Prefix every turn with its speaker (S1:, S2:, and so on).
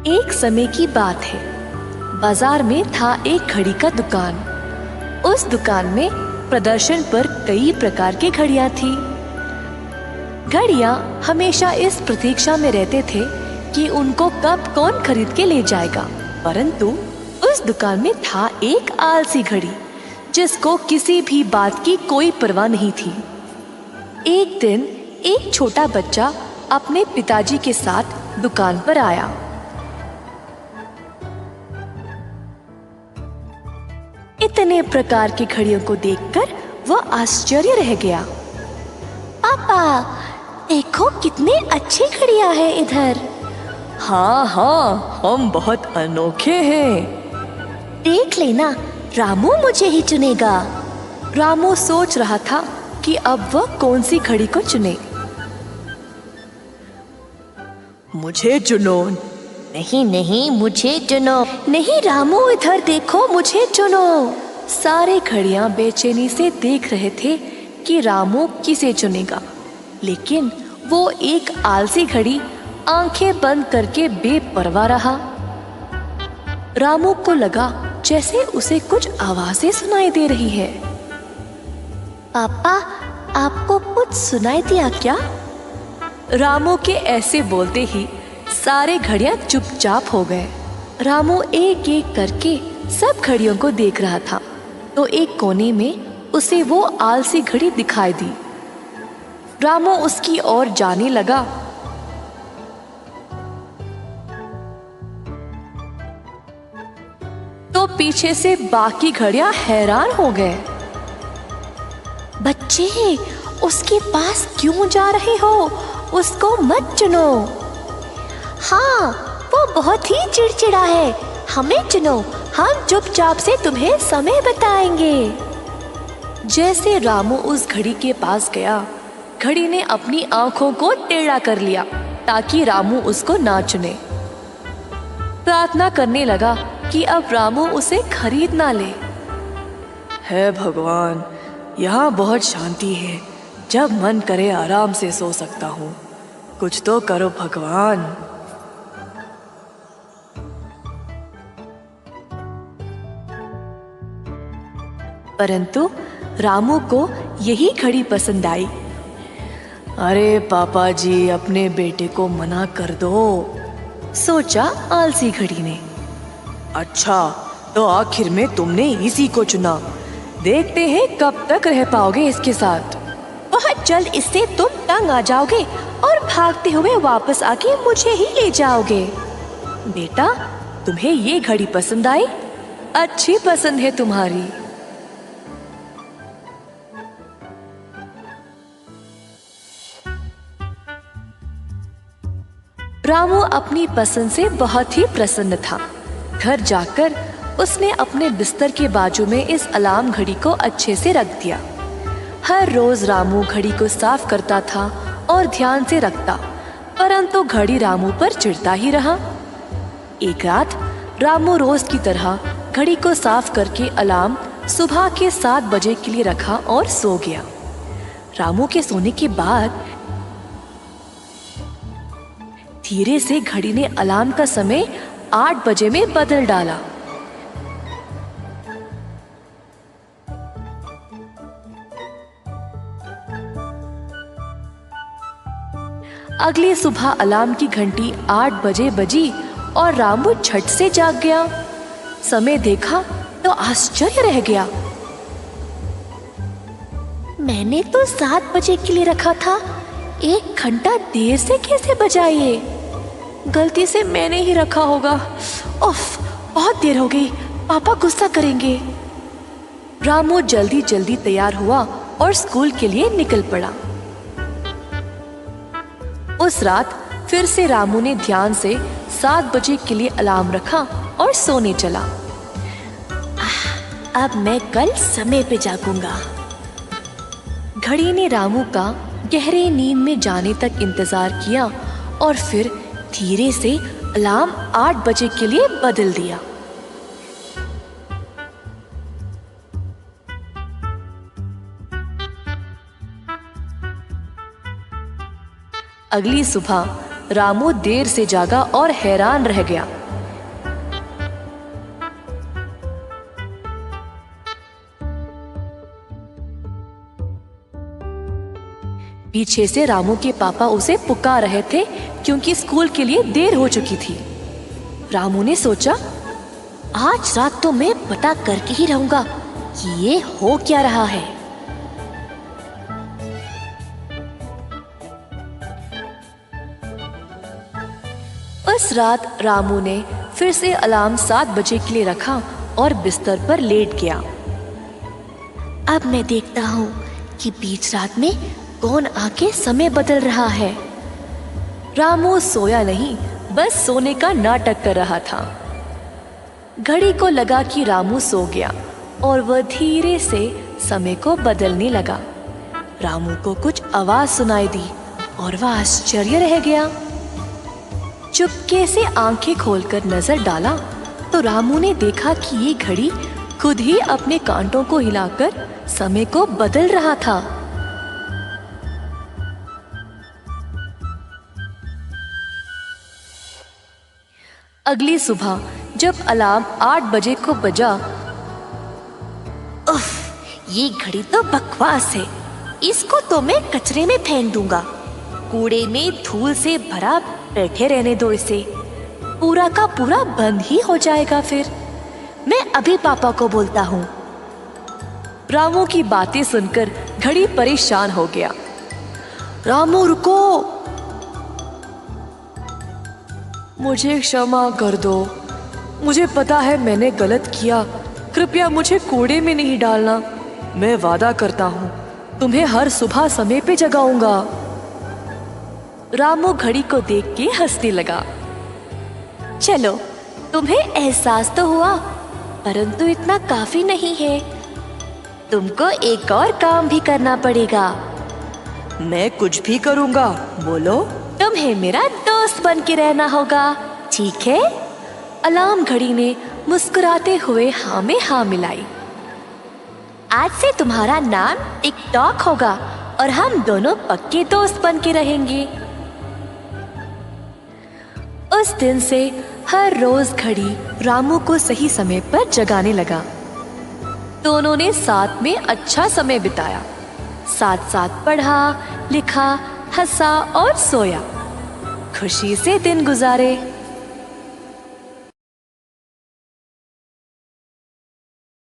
S1: एक समय की बात है। बाजार में था एक घड़ी का दुकान। उस दुकान में प्रदर्शन पर कई प्रकार की घड़ियां थी। घड़ियां हमेशा इस प्रतीक्षा में रहते थे कि उनको कब कौन खरीद के ले जाएगा। परंतु उस दुकान में था एक आलसी घड़ी जिसको किसी भी बात की कोई परवाह नहीं थी। एक दिन एक छोटा बच्चा अपने पिताजी के साथ दुकान पर आया। इतने प्रकार की घड़ियों को देखकर वह आश्चर्य रह गया।
S2: पापा, देखो कितनी अच्छी घड़ियां हैं इधर।
S1: हाँ हाँ, हम बहुत अनोखे हैं।
S2: देख लेना, रामू मुझे ही चुनेगा।
S1: रामू सोच रहा था कि अब वह कौन सी घड़ी को चुने। मुझे चुनो।
S2: नहीं नहीं, मुझे चुनो। नहीं रामू, इधर देखो, मुझे चुनो।
S1: सारे घड़ियां बेचैनी से देख रहे थे कि रामू किसे चुनेगा, लेकिन वो एक आलसी घड़ी आंखें बंद करके बेपरवाह रहा। रामू को लगा जैसे उसे कुछ आवाजें सुनाई दे रही है।
S2: पापा, आपको कुछ सुनाई दिया क्या?
S1: रामू के ऐसे बोलते ही सारे घड़ियां चुपचाप हो गए। रामू एक एक करके सब घड़ियों को देख रहा था, तो एक कोने में उसे वो आलसी घड़ी दिखाई दी। रामू उसकी ओर जाने लगा। तो पीछे से बाकी घड़ियां हैरान हो गए।
S2: बच्चे, उसके पास क्यों जा रहे हो? उसको मत चुनो। हाँ, वो बहुत ही चिड़चिड़ा है। हमें चुनो, हम चुपचाप से तुम्हें समय बताएंगे।
S1: जैसे रामू उस घड़ी के पास गया, घड़ी ने अपनी आंखों को टेढ़ा कर लिया ताकि रामू उसको ना चुने। प्रार्थना करने लगा कि अब रामू उसे खरीद ना ले। हे भगवान, यहाँ बहुत शांति है। जब मन करे आराम से सो सकता हूँ। कुछ तो करो भगवान। परंतु रामू को यही घड़ी पसंद आई। अरे पापा जी, अपने बेटे को मना कर दो, सोचा आलसी घड़ी ने। अच्छा, तो आखिर में तुमने इसी को चुना। देखते हैं कब तक रह पाओगे इसके साथ।
S2: बहुत जल्द इससे तुम तंग आ जाओगे और भागते हुए वापस आके मुझे ही ले जाओगे।
S1: बेटा, तुम्हें ये घड़ी पसंद आई? अच्छी पसंद है तुम्हारी। रामू अपनी पसंद से बहुत ही प्रसन्न था। घर जाकर उसने अपने बिस्तर के बाजू में इस अलार्म घड़ी को अच्छे से रख दिया। हर रोज रामू घड़ी को साफ करता था और ध्यान से रखता, परंतु घड़ी रामू पर चिढ़ता ही रहा। एक रात रामू रोज की तरह घड़ी को साफ करके अलार्म सुबह के 7 बजे के लिए रखा और सो गया। रामू के सोने के बाद धीरे से घड़ी ने अलार्म का समय 8 बजे में बदल डाला। अगली सुबह अलार्म की घंटी 8 बजे बजी और रामू झट से जाग गया। समय देखा तो आश्चर्य रह गया।
S2: मैंने तो 7 बजे के लिए रखा था, 1 घंटा देर से कैसे बजा ये?
S1: गलती से मैंने ही रखा होगा। उफ, बहुत देर हो गई, पापा गुस्सा करेंगे। रामू जल्दी जल्दी तैयार हुआ और स्कूल के लिए निकल पड़ा। उस रात फिर से रामू ने ध्यान से 7 बजे के लिए अलार्म रखा और सोने चला।
S2: अब मैं कल समय पे जागूंगा।
S1: घड़ी ने रामू का गहरे नींद में जाने तक इंतजार किया और फिर धीरे से अलार्म 8 बजे के लिए बदल दिया। अगली सुबह रामू देर से जागा और हैरान रह गया। पीछे से रामू के पापा उसे पुकार रहे थे क्योंकि स्कूल के लिए देर हो चुकी थी। रामू ने सोचा,
S2: आज रात तो मैं पता करके ही रहूंगा कि ये हो क्या रहा है।
S1: उस रात रामू ने फिर से अलार्म 7 बजे के लिए रखा और बिस्तर पर लेट गया।
S2: अब मैं देखता हूँ कि बीच रात में कौन आके समय बदल रहा है।
S1: रामू सोया नहीं, बस सोने का नाटक कर रहा था। घड़ी को लगा कि रामू सो गया और वह धीरे से समय को बदलने लगा। रामू को कुछ आवाज सुनाई दी और वह आश्चर्य रह गया। चुपके से आंखें खोलकर नजर डाला तो रामू ने देखा कि ये घड़ी खुद ही अपने कांटों को हिलाकर समय को बदल रहा था। अगली सुबह जब अलार्म 8 बजे को बजा,
S2: उफ, ये घड़ी तो बकवास है। इसको तो मैं कचरे में फेंक दूंगा। कूड़े में धूल से भरा बैठे रहने दो इसे। पूरा का पूरा बंद ही हो जाएगा फिर। मैं अभी पापा को बोलता हूँ।
S1: रामू की बातें सुनकर घड़ी परेशान हो गया। रामू रुको, मुझे क्षमा कर दो। मुझे पता है मैंने गलत किया। कृपया मुझे कूड़े में नहीं डालना। मैं वादा करता हूँ तुम्हें हर सुबह समय पे जगाऊंगा। रामू घड़ी को देख के हंसने लगा।
S2: चलो, तुम्हें एहसास तो हुआ, परंतु इतना काफी नहीं है। तुमको एक और काम भी करना पड़ेगा।
S1: मैं कुछ भी करूँगा, बोलो।
S2: तुम्हें मेरा दोस्त बन के रहना होगा, ठीक है?
S1: अलार्म घड़ी ने मुस्कुराते हुए हाँ में हाँ मिलाई।
S2: आज से तुम्हारा नाम टिक-टॉक होगा और हम दोनों पक्के दोस्त बन के रहेंगे।
S1: उस दिन से हर रोज घड़ी रामू को सही समय पर जगाने लगा। दोनों ने साथ में अच्छा समय बिताया। साथ साथ पढ़ा, लिखा, हंसा और सोया। खुशी से दिन गुजारे।